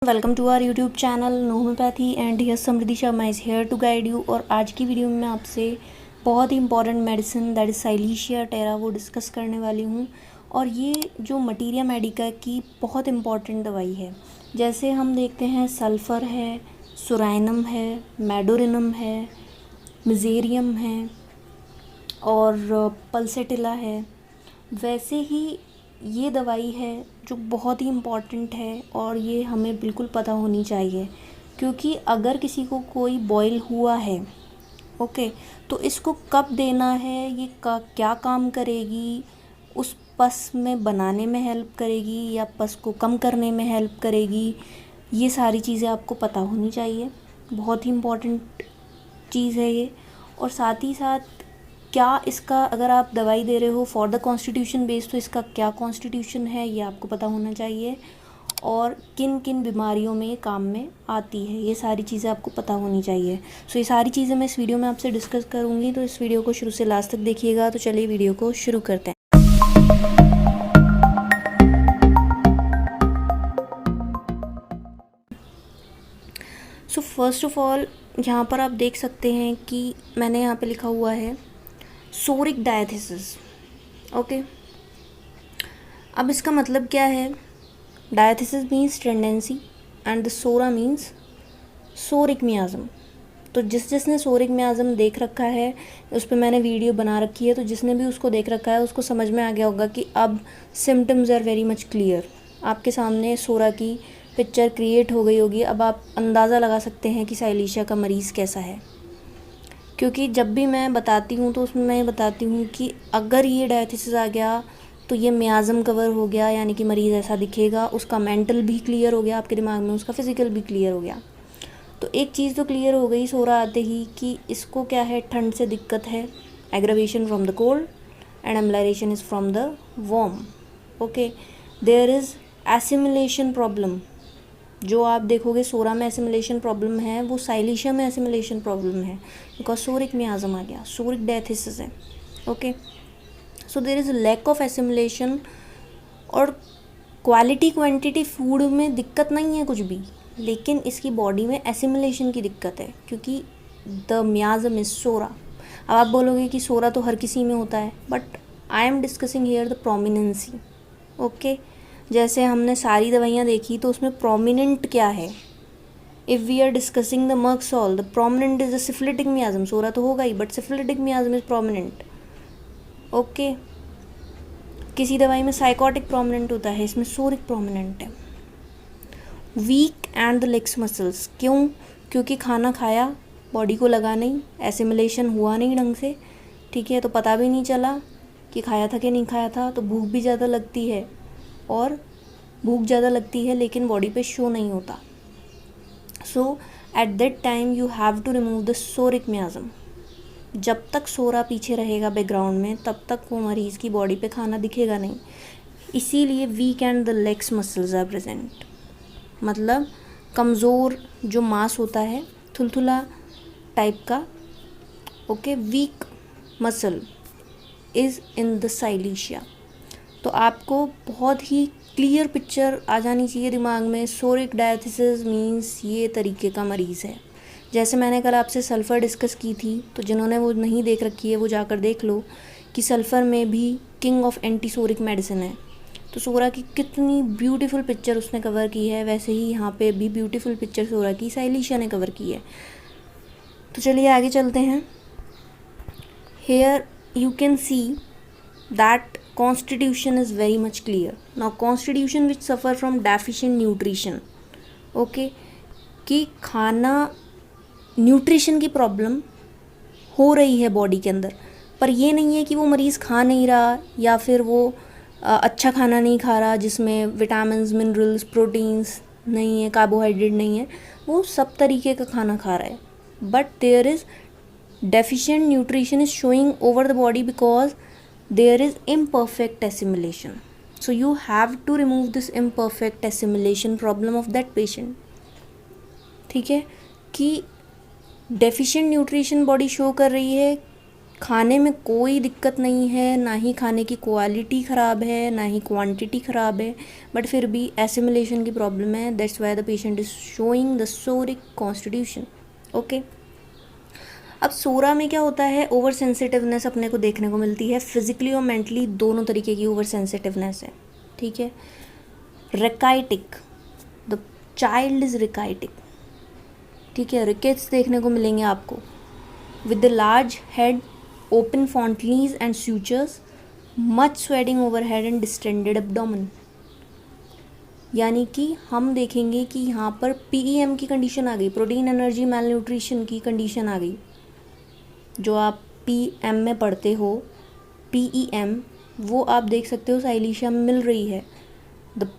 Welcome to our YouTube channel know homeopathy and here Samriddhi Sharma is here to guide you. और आज की video में मैं आपसे बहुत ही important medicine that is silicea terra वो डिस्कस करने वाली हूँ। और ये जो मटीरिया मेडिका की बहुत इंपॉर्टेंट दवाई है। जैसे हम देखते हैं सल्फ़र है, सुरैनम है, मेडोरिनम है, मिज़ेरियम है और पल्सेटिला है, वैसे ही ये दवाई है जो बहुत ही इम्पॉर्टेंट है और ये हमें बिल्कुल पता होनी चाहिए। क्योंकि अगर किसी को कोई बॉयल हुआ है ओके, तो इसको कब देना है, ये क्या काम करेगी, उस पस में बनाने में हेल्प करेगी या पस को कम करने में हेल्प करेगी, ये सारी चीज़ें आपको पता होनी चाहिए। बहुत ही इम्पॉर्टेंट चीज़ है ये। और साथ ही साथ क्या इसका, अगर आप दवाई दे रहे हो फॉर द कॉन्स्टिट्यूशन बेस, तो इसका क्या कॉन्स्टिट्यूशन है ये आपको पता होना चाहिए। और किन किन बीमारियों में ये काम में आती है, ये सारी चीज़ें आपको पता होनी चाहिए। सो ये सारी चीज़ें मैं इस वीडियो में आपसे डिस्कस करूँगी, तो इस वीडियो को शुरू से लास्ट तक देखिएगा। तो चलिए वीडियो को शुरू करते हैं। सो फर्स्ट ऑफ ऑल यहाँ पर आप देख सकते हैं कि मैंने यहाँ पे लिखा हुआ है सोरिक डायथिसिस। ओके, अब इसका मतलब क्या है? Diathesis means tendency and the psora means psoric miasm. तो जिसने सोरिक मियाज़म देख रखा है, उस पर मैंने वीडियो बना रखी है, तो जिसने भी उसको देख रखा है उसको समझ में आ गया होगा कि अब symptoms are very much clear. आपके सामने सोरा की पिक्चर क्रिएट हो गई होगी। अब आप अंदाज़ा लगा सकते हैं कि साइलीशिया का मरीज़ कैसा है। क्योंकि जब भी मैं बताती हूँ तो उसमें मैं बताती हूँ कि अगर ये डायथिसिस आ गया तो ये मियाज़म कवर हो गया, यानी कि मरीज़ ऐसा दिखेगा, उसका मेंटल भी क्लियर हो गया आपके दिमाग में, उसका फिज़िकल भी क्लियर हो गया। तो एक चीज़ तो क्लियर हो गई सोरा आते ही कि इसको क्या है, ठंड से दिक्कत है, aggravation from the cold and amelioration is from the warm. Okay, there is assimilation problem. जो आप देखोगे सोरा में एसिमिलेशन प्रॉब्लम है, वो साइलीशिया में एसिमिलेशन प्रॉब्लम है, बिकॉज सोरिक मियाज़म आ गया, सोरिक डायथिसिस है। Okay, so there is lack of assimilation. और क्वालिटी क्वांटिटी फूड में दिक्कत नहीं है कुछ भी, लेकिन इसकी बॉडी में एसिमिलेशन की दिक्कत है, क्योंकि द मियाज़म इज़ सोरा। अब आप बोलोगे कि सोरा तो हर किसी में होता है, but I am discussing here the prominency. Okay, जैसे हमने सारी दवाइयाँ देखी तो उसमें प्रोमिनेंट क्या है। If we are discussing the merc sol, the prominent is the syphilitic miasm. Psora तो होगा ही, but syphilitic miasm is prominent. Okay, किसी दवाई में साइकोटिक प्रोमिनेंट होता है, इसमें सोरिक प्रोमिनेंट है। Weak and the legs muscles, क्यों? क्योंकि खाना खाया, बॉडी को लगा नहीं, एसिमिलेशन हुआ नहीं ढंग से, ठीक है, तो पता भी नहीं चला कि खाया था कि नहीं खाया था, तो भूख भी ज़्यादा लगती है, और भूख ज़्यादा लगती है लेकिन बॉडी पे शो नहीं होता। So at that time you have to remove the psoric miasm. जब तक सोरा पीछे रहेगा बैकग्राउंड में, तब तक वो मरीज़ की बॉडी पे खाना दिखेगा नहीं। इसीलिए weak and the legs muscles are present, मतलब कमज़ोर जो मांस होता है, थुलथुला टाइप का। Okay, weak muscle is in the silicea. तो आपको बहुत ही क्लियर पिक्चर आ जानी चाहिए दिमाग में। सोरिक डायथिसिस मींस ये तरीके का मरीज़ है। जैसे मैंने कल आपसे सल्फ़र डिस्कस की थी, तो जिन्होंने वो नहीं देख रखी है वो जाकर देख लो कि सल्फ़र में भी किंग ऑफ एंटी सोरिक मेडिसिन है। तो सोरा की कितनी ब्यूटीफुल पिक्चर उसने कवर की है, वैसे ही यहाँ पे भी ब्यूटीफुल पिक्चर सोरा की साइलीशिया ने कवर की है। तो चलिए आगे चलते हैं। Here you can see that constitution is very much clear. Now constitution which suffer from deficient nutrition, okay, कि खाना न्यूट्रिशन की प्रॉब्लम हो रही है बॉडी के अंदर, पर ये नहीं है कि वो मरीज़ खा नहीं रहा या फिर वो अच्छा खाना नहीं खा रहा जिसमें विटामिन्स, मिनरल्स, प्रोटीन्स नहीं है, कार्बोहाइड्रेट नहीं है, वो सब तरीके का खाना खा रहा है, but there is deficient nutrition is showing over the body because there is imperfect assimilation. So you have to remove this imperfect assimilation problem of that patient. ठीक है, कि deficient nutrition body show कर रही है खाने में कोई दिक्कत नहीं है, ना ही खाने की क्वालिटी ख़राब है, ना ही क्वांटिटी ख़राब है, बट फिर भी एसिमिलेशन की प्रॉब्लम है। That's why the patient is showing the सोरिक constitution. Okay, अब सोरा में क्या होता है, ओवर सेंसिटिवनेस अपने को देखने को मिलती है। फिजिकली और मेंटली दोनों तरीके की ओवर सेंसिटिवनेस है, ठीक है। रेकाइटिक, द चाइल्ड इज़ रिकाइटिक, ठीक है। रिकेट्स देखने को मिलेंगे आपको with the large head, open fontanelles and sutures, much sweating overhead and distended abdomen. यानी कि हम देखेंगे कि यहाँ पर पीईएम की कंडीशन आ गई, प्रोटीन एनर्जी मैल न्यूट्रिशन की कंडीशन आ गई। जो आप पीएम में पढ़ते हो, पीईएम, वो आप देख सकते हो साइलीशिया में मिल रही है। The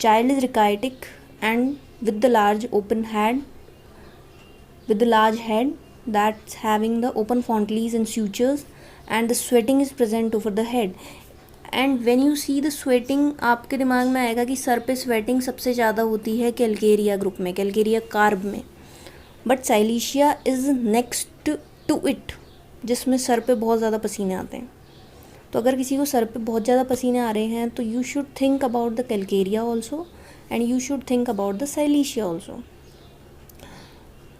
child is rachitic and with the large open head, with the large head that's having the open fontanelles and sutures, and the sweating is present over the head. And when you see the sweating, आपके दिमाग में आएगा कि sir पे sweating सबसे ज़्यादा होती है कैल्केरिया ग्रुप में, कैल्केरिया कार्ब में, but silicea is next to it, जिसमें सर पे बहुत ज़्यादा पसीने आते हैं। तो अगर किसी को सर पे बहुत ज़्यादा पसीने आ रहे हैं तो you should think about the calcarea also, and you should think about the साइलीशिया also.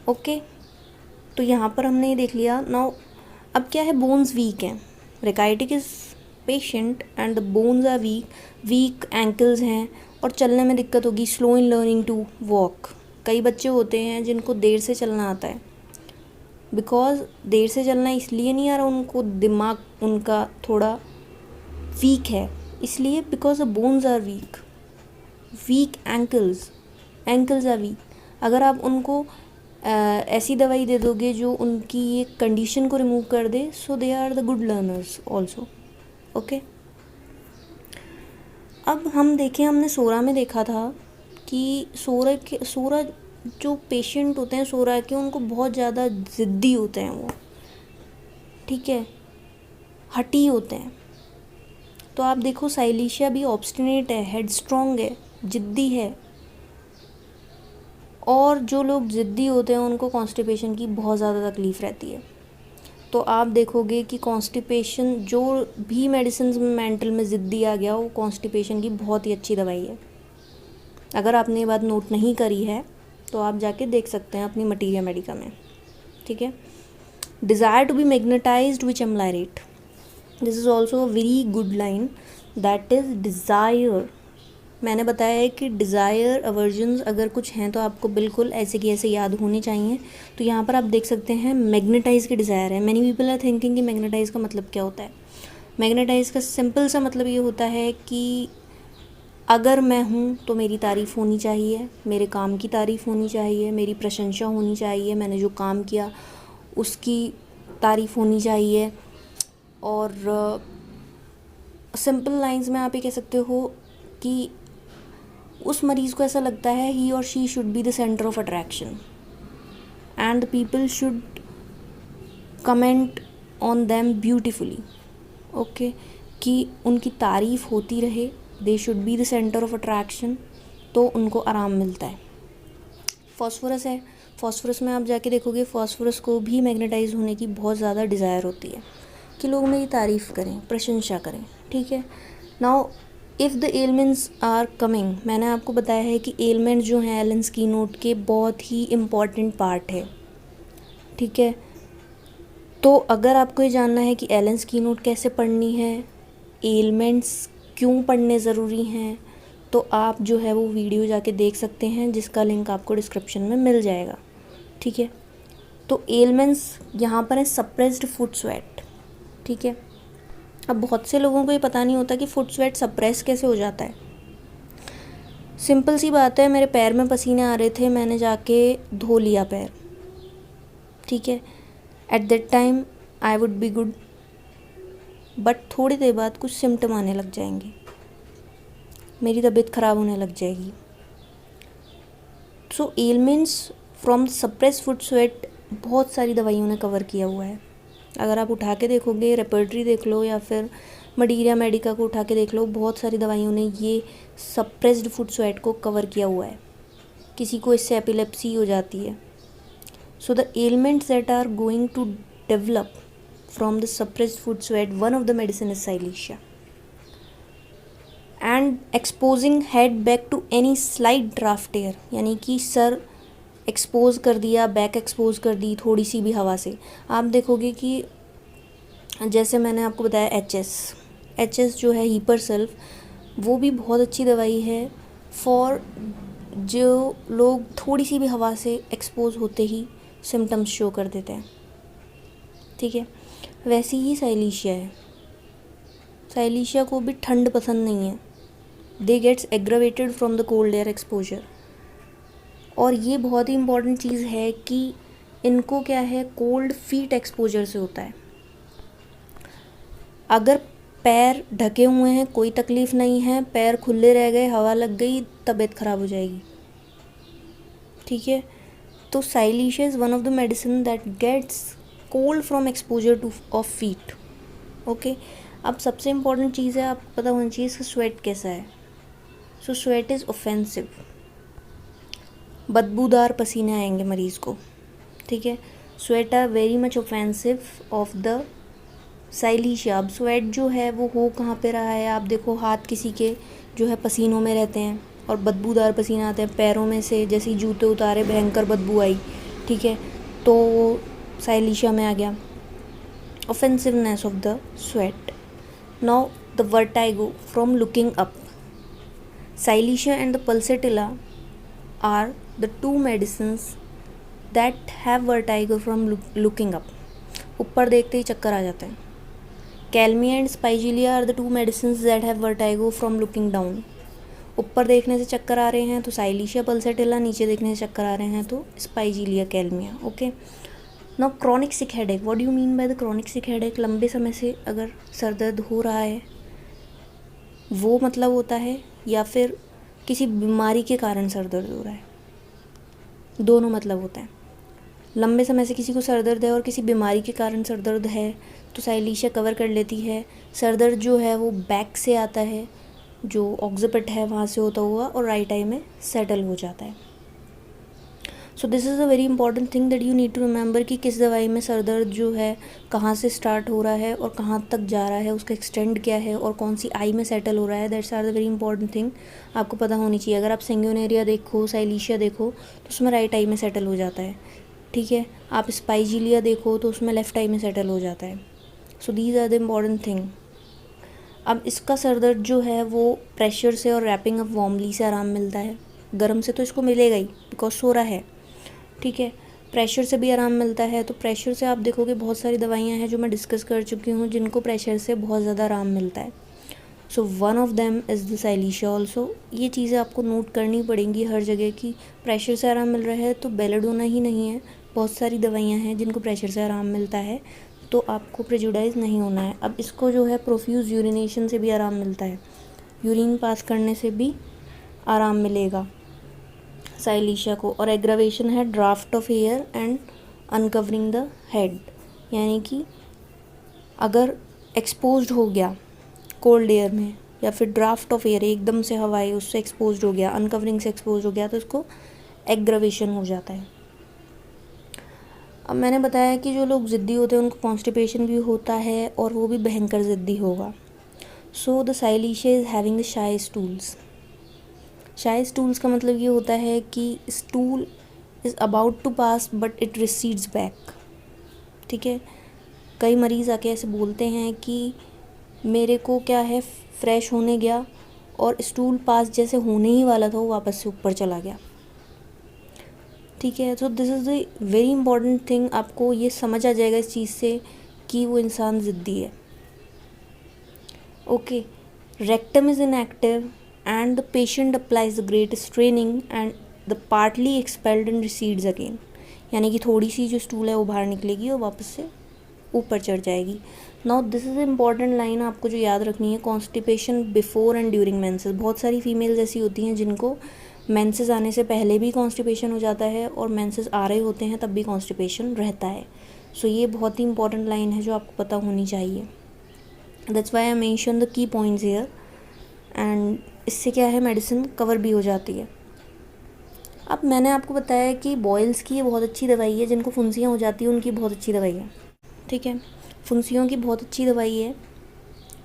Okay, तो यहाँ पर हमने ये देख लिया। नाउ अब क्या है, बोन्स वीक हैं। Rachitic is patient and the bones are weak, weak ankles हैं और चलने में दिक्कत होगी, slow in learning to walk. कई बच्चे होते हैं जिनको देर से चलना आता है, बिकॉज देर से चलना इसलिए नहीं आ रहा उनको, दिमाग उनका थोड़ा वीक है इसलिए, because the bones are weak, weak ankles are weak. अगर आप उनको ऐसी दवाई दे दोगे जो उनकी ये कंडीशन को रिमूव कर दे, so they are the good learners also. Okay, अब हम देखें, हमने सोरा में देखा था कि सोरा जो पेशेंट होते हैं सोरा के, उनको बहुत ज़्यादा ज़िद्दी होते हैं वो, ठीक है, हठी होते हैं। तो आप देखो साइलीशिया भी ऑब्स्टिनेट है, हेड स्ट्रॉन्ग है, ज़िद्दी है। और जो लोग ज़िद्दी होते हैं उनको कॉन्स्टिपेशन की बहुत ज़्यादा तकलीफ़ रहती है। तो आप देखोगे कि कॉन्स्टिपेशन, जो भी मेडिसिन में मेंटल में ज़िद्दी आ गया, वो कॉन्स्टिपेशन की बहुत ही अच्छी दवाई है। अगर आपने ये बात नोट नहीं करी है तो आप जाके देख सकते हैं अपनी मटीरिया मेडिका में, ठीक है। Desire to be magnetized which ameliorate, this is also a very good line, that is desire. मैंने बताया है कि डिज़ायर, अवर्जन्स अगर कुछ हैं तो आपको बिल्कुल ऐसे की ऐसे याद होने चाहिए। तो यहाँ पर आप देख सकते हैं मैग्नेटाइज की डिज़ायर है। मैनी पीपल आर थिंकिंग कि मैग्नेटाइज का मतलब क्या होता है। मैग्नेटाइज का सिंपल सा मतलब ये होता है कि अगर मैं हूँ तो मेरी तारीफ़ होनी चाहिए, मेरे काम की तारीफ़ होनी चाहिए, मेरी प्रशंसा होनी चाहिए, मैंने जो काम किया उसकी तारीफ़ होनी चाहिए। और सिंपल लाइंस में आप ये कह सकते हो कि उस मरीज़ को ऐसा लगता है ही और she should be the centre of attraction and the people should comment on them beautifully. Okay, कि उनकी तारीफ़ होती रहे, they should be the centre of attraction, तो उनको आराम मिलता है। फॉस्फोरस है, फॉस्फोरस में आप जाके देखोगे, फॉस्फोरस को भी मैग्नेटाइज होने की बहुत ज़्यादा डिज़ायर होती है कि लोग मेरी तारीफ़ करें, प्रशंसा करें, ठीक है। Now if the elements are coming, मैंने आपको बताया है कि एलिमेंट्स जो हैं एलन स्कीनोट के बहुत ही इम्पॉर्टेंट पार्ट है, ठीक है। तो अगर आपको ये जानना है कि एलन स्कीनोट कैसे पढ़नी है, एलिमेंट्स क्यों पढ़ने ज़रूरी हैं, तो आप जो है वो वीडियो जाके देख सकते हैं, जिसका लिंक आपको डिस्क्रिप्शन में मिल जाएगा, ठीक है। तो एलिमेंट्स यहाँ पर है सप्रेस्ड फुट स्वेट, ठीक है। अब बहुत से लोगों को ये पता नहीं होता कि फुट स्वेट सप्रेस कैसे हो जाता है। सिंपल सी बात है, मेरे पैर में पसीने आ रहे थे, मैंने जाके धो लिया पैर, ठीक है। Eight that time I would be good, but थोड़ी देर बाद कुछ सिम्टम आने लग जाएंगे, मेरी तबीयत ख़राब होने लग जाएगी। So elements from suppress foot sweat बहुत सारी दवाइयों ने कवर किया हुआ है। अगर आप उठा के देखोगे, रेपर्टरी देख लो या फिर मटीरिया मेडिका को उठा के देख लो, बहुत सारी दवाइयों ने ये सप्रेस्ड फुट स्वेट को कवर किया हुआ है। किसी को इससे एपिलेप्सी हो जाती है। So the elements that are going to develop from the suppressed foot sweat. One of the medicine is Silesia. And exposing head back to any slight draft air, यानी कि सर एक्सपोज कर दिया, back expose कर दी थोड़ी सी भी हवा से। आप देखोगे कि जैसे मैंने आपको बताया एच एस जो है हीपर सेल्फ, वो भी बहुत अच्छी दवाई है फॉर जो लोग थोड़ी सी भी हवा से एक्सपोज होते ही सिम्टम्स शो कर देते हैं। ठीक है, वैसी ही साइलीशिया है। साइलीशिया को भी ठंड पसंद नहीं है, they gets aggravated from the cold air exposure. और ये बहुत ही इम्पॉर्टेंट चीज़ है कि इनको क्या है, कोल्ड फीट एक्सपोजर से होता है। अगर पैर ढके हुए हैं कोई तकलीफ़ नहीं है, पैर खुले रह गए, हवा लग गई, तबीयत ख़राब हो जाएगी। ठीक है, तो silicea is one of the medicine that gets cold from exposure to of feet. Okay, अब सबसे इम्पॉर्टेंट चीज़ है, आपको पता होनी चाहिए इसका स्वेट कैसा है। सो स्वेट इज़ ऑफेंसिव, बदबूदार पसीने आएंगे मरीज़ को। ठीक है, sweat are very much offensive of the silicea. अब स्वेट जो है वो हो कहाँ पे रहा है, आप देखो हाथ किसी के जो है पसीनों में रहते हैं और बदबूदार पसीना आते हैं पैरों में से, जैसे ही जूते उतारे भयंकर बदबू आई। ठीक है, तो साइलीशिया में आ गया offensiveness of the sweat. Now the vertigo from looking up, silicea and the pulsatilla are the two medicines that have vertigo from looking up. ऊपर देखते ही चक्कर आ जाते हैं। Kalmia and spigelia are the two medicines that have vertigo from looking down. ऊपर देखने से चक्कर आ रहे हैं तो साइलीशिया पल्सेटिला, नीचे देखने से चक्कर आ रहे हैं तो spigelia kalmia. Okay, now chronic sick headache, what do you mean by the chronic sick headache? लंबे समय से अगर सर दर्द हो रहा है वो मतलब होता है, या फिर किसी बीमारी के कारण सर दर्द हो रहा है, दोनों मतलब होता है। लंबे समय से किसी को सर दर्द है और किसी बीमारी के कारण सर दर्द है तो साइलीशिया कवर कर लेती है। सर दर्द जो है वो बैक से आता है, जो ऑक्सीपिट है वहाँ से होता हुआ, और राइट आई में सेटल हो जाता है। So this is a very important thing that you need to remember कि किस दवाई में सर दर्द जो है कहाँ से स्टार्ट हो रहा है और कहाँ तक जा रहा है, उसका एक्सटेंड क्या है और कौन सी आई में सेटल हो रहा है। That's are the very important thing आपको पता होनी चाहिए। अगर आप सिंगोनेरिया देखो, साइलीशिया देखो तो उसमें राइट आई में सेटल हो जाता है। ठीक है, आप स्पाइजिलिया देखो तो उसमें लेफ़्ट आई में सेटल हो जाता है। So these are the important thing. अब इसका सर दर्द जो है वो प्रेशर से और रैपिंग अप वार्मली से आराम मिलता है। गर्म से तो इसको मिलेगा ही बिकॉज सो रहा है। ठीक है, प्रेशर से भी आराम मिलता है। तो प्रेशर से आप देखोगे बहुत सारी दवाइयाँ हैं जो मैं डिस्कस कर चुकी हूँ जिनको प्रेशर से बहुत ज़्यादा आराम मिलता है। So one of them is the साइलीशिया also. ये चीज़ें आपको नोट करनी पड़ेंगी हर जगह कि प्रेशर से आराम मिल रहा है तो बेलेडोना ही नहीं है, बहुत सारी दवाइयाँ हैं जिनको प्रेशर से आराम मिलता है, तो आपको प्रेजुडाइज नहीं होना है। अब इसको जो है प्रोफ्यूज़ यूरिनेशन से भी आराम मिलता है, यूरिन पास करने से भी आराम मिलेगा साइलीशिया को। और एग्रावेशन है draft of air and uncovering the head, यानी कि अगर एक्सपोज्ड हो गया कोल्ड एयर में या फिर ड्राफ्ट ऑफ एयर एकदम से हवा आई उससे एक्सपोज्ड हो गया, अनकवरिंग से एक्सपोज हो गया, तो इसको एग्रावेशन हो जाता है। अब मैंने बताया कि जो लोग ज़िद्दी होते हैं उनको कॉन्स्टिपेशन भी होता है और वो भी भयंकर ज़िद्दी होगा। So the silicea is having the shy stools. Shy stools का मतलब ये होता है कि stool is about to pass but it recedes back. ठीक है, कई मरीज़ आके ऐसे बोलते हैं कि मेरे को क्या है, फ्रेश होने गया और स्टूल पास जैसे होने ही वाला था वो वापस से ऊपर चला गया। ठीक है, तो this is the very important thing. आपको ये समझ आ जाएगा इस चीज़ से कि वो इंसान ज़िद्दी है। Okay, rectum is inactive and the patient applies the great straining and the partly expelled and recedes again, यानी कि थोड़ी सी जो स्टूल है वो बाहर निकलेगी और वापस से ऊपर चढ़ जाएगी। Now this is important line आपको जो याद रखनी है, constipation before and during menses. बहुत सारी फीमेल्स ऐसी होती हैं जिनको मेंसेस आने से पहले भी कॉन्स्टिपेशन हो जाता है और मेंसेस आ रहे होते हैं तब भी कॉन्स्टिपेशन रहता है। सो ये बहुत ही इंपॉर्टेंट लाइन है जो आपको पता होनी चाहिए। That's why I mention the key points here. And इससे क्या है, मेडिसिन कवर भी हो जाती है। अब मैंने आपको बताया कि बॉयल्स की ये बहुत अच्छी दवाई है, जिनको फुंसियाँ हो जाती है उनकी बहुत अच्छी दवाई है। ठीक है, फुंसियों की बहुत अच्छी दवाई है,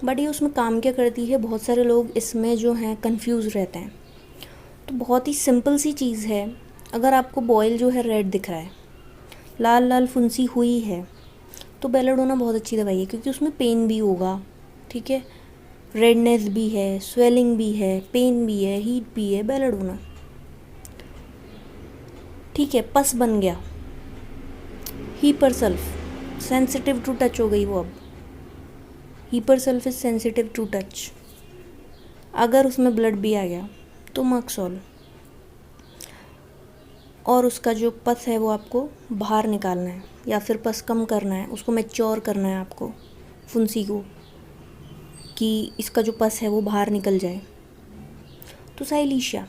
बट ये उसमें काम क्या करती है, बहुत सारे लोग इसमें जो हैं कंफ्यूज रहते हैं। तो बहुत ही सिंपल सी चीज़ है। अगर आपको बॉयल जो है रेड दिख रहा है, लाल लाल फुंसी हुई है, तो बेलाडोना बहुत अच्छी दवाई है, क्योंकि उसमें पेन भी होगा, ठीक है, रेडनेस भी है, स्वेलिंग भी है, पेन भी है, हीट भी है, बेलाडोना। ठीक है, पस बन गया, hepar sulph sensitive to touch हो गई वो, अब hepar sulph is sensitive to touch. अगर उसमें ब्लड भी आ गया तो मक्सोल, और उसका जो पस है वो आपको बाहर निकालना है, या फिर पस कम करना है, उसको मैच्योर करना है आपको, फुंसी को, कि इसका जो पस है वो बाहर निकल जाए, तो साइलीशिया।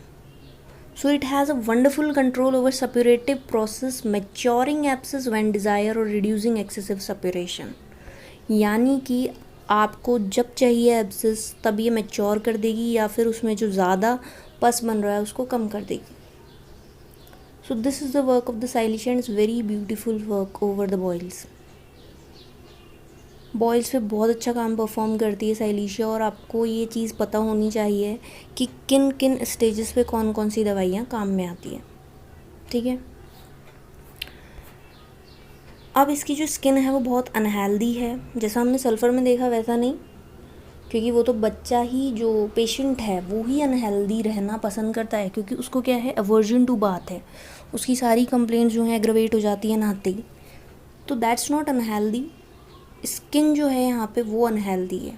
So it has a wonderful control over suppurative process, maturing abscess when desire or reducing excessive suppuration। यानी कि आपको जब चाहिए एब्सेस तब ये मैच्योर कर देगी, या फिर उसमें जो ज़्यादा पस बन रहा है उसको कम कर देगी। So this is the work of the silicea and it's very beautiful work over the boils. Boils पे बहुत अच्छा काम परफॉर्म करती है साइलिशिया, और आपको ये चीज़ पता होनी चाहिए कि किन किन स्टेजेस पे कौन कौन सी दवाइयाँ काम में आती हैं, ठीक है। अब इसकी जो स्किन है वो बहुत अनहेल्दी है, जैसा हमने सल्फ़र में देखा वैसा नहीं, क्योंकि वो तो बच्चा ही, जो पेशेंट है वो ही अनहेल्दी रहना पसंद करता है, क्योंकि उसको क्या है, अवर्जन टू बाथ है, उसकी सारी कंप्लेंट्स जो हैं एग्रवेट हो जाती है नहाते ही। तो दैट्स नॉट अनहेल्दी। स्किन जो है यहाँ पे वो अनहेल्दी है,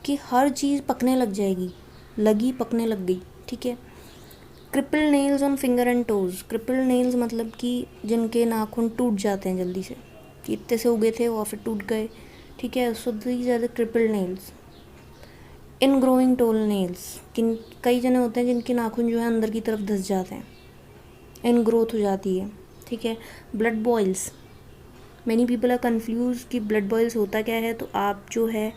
कि हर चीज़ पकने लग जाएगी, लगी पकने लग गई, ठीक है। Cripple nails on finger and toes. Cripple nails मतलब कि जिनके नाखून टूट जाते हैं जल्दी से, कि इतने से उगे थे और फिर टूट गए, ठीक है। So these are the cripple nails. Ingrowing toenails, किन कई जने होते हैं जिनके नाखून जो है अंदर की तरफ धंस जाते हैं, इन ग्रोथ हो जाती है, ठीक है। Blood boils, many people are confuse कि ब्लड बॉयल्स होता क्या है। तो आप जो है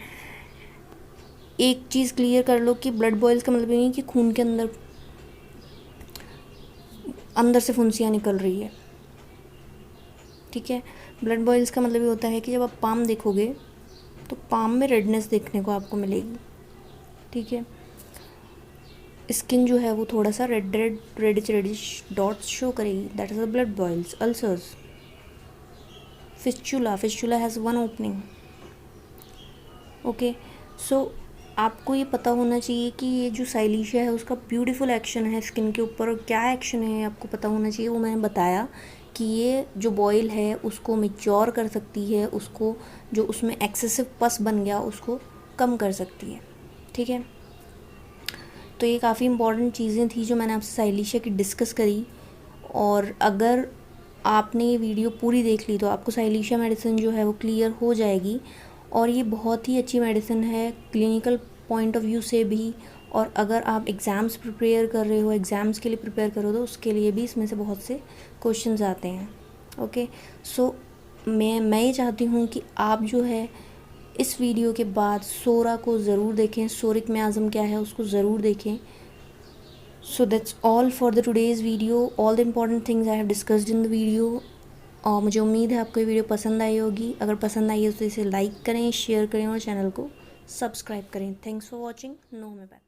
एक चीज़ क्लियर कर लो कि ब्लड बॉयल्स का मतलब ये नहीं कि खून के अंदर से फुंसियाँ निकल रही है, ठीक है। ब्लड बॉयल्स का मतलब ये होता है कि जब आप पाम देखोगे तो पाम में रेडनेस देखने को आपको मिलेगी, ठीक है। स्किन जो है वो थोड़ा सा रेडिश डॉट्स शो करेगी, that is the blood boils. Ulcers, fistula has one opening, okay. So आपको ये पता होना चाहिए कि ये जो साइलिशिया है उसका ब्यूटीफुल एक्शन है स्किन के ऊपर, और क्या एक्शन है आपको पता होना चाहिए। वो मैंने बताया कि ये जो बॉयल है उसको मैच्योर कर सकती है, उसको जो उसमें एक्सेसिव पस बन गया उसको कम कर सकती है, ठीक है। तो ये काफ़ी इंपॉर्टेंट चीज़ें थी जो मैंने आपसे साइलिशिया की डिस्कस करी, और अगर आपने ये वीडियो पूरी देख ली तो आपको साइलिशिया मेडिसिन जो है वो क्लियर हो जाएगी। और ये बहुत ही अच्छी मेडिसिन है क्लिनिकल पॉइंट ऑफ व्यू से भी, और अगर आप एग्ज़ाम्स प्रिपेयर कर रहे हो, एग्ज़ाम्स के लिए प्रिपेयर करो तो उसके लिए भी इसमें से बहुत से क्वेश्चंस आते हैं, ओके। सो मैं ये चाहती हूँ कि आप जो है इस वीडियो के बाद सोरा को ज़रूर देखें, सोरिक मियाज़म क्या है उसको ज़रूर देखें। So that's all for the today's video, all the important things I have discussed in the video। और मुझे उम्मीद है आपको ये वीडियो पसंद आई होगी। अगर पसंद आई है तो इसे लाइक करें, शेयर करें और चैनल को सब्सक्राइब करें। Thanks for watching. नो मैं बैक।